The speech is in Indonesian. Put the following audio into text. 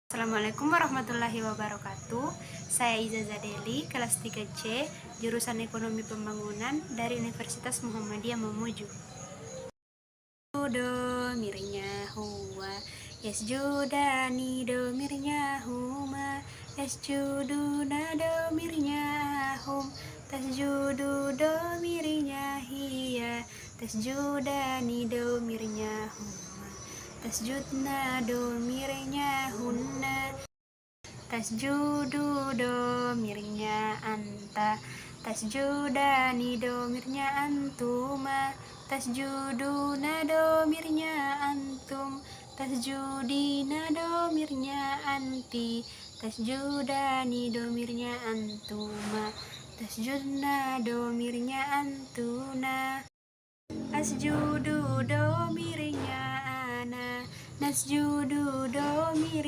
Assalamualaikum warahmatullahi wabarakatuh. Saya Iza Zadeli, kelas 3C, jurusan Ekonomi Pembangunan dari Universitas Muhammadiyah Mamuju. Do mirnya huwa, yasjudani do mirnya huma, yasjuduna do mirnya hum, tasjudu do mirnya hiya, tasjudani do mirnya huma, tasjudna do mirnya hunna, tasjudu do mirnya anta, tasjudani do mirnya antuma, tasjuduna do mirnya antum, tasjudina do mirnya anti, tasjudani do mirnya antuma, tasjudna do mirnya antuna, asjudu do mirnya ana, nasjudu do mirnya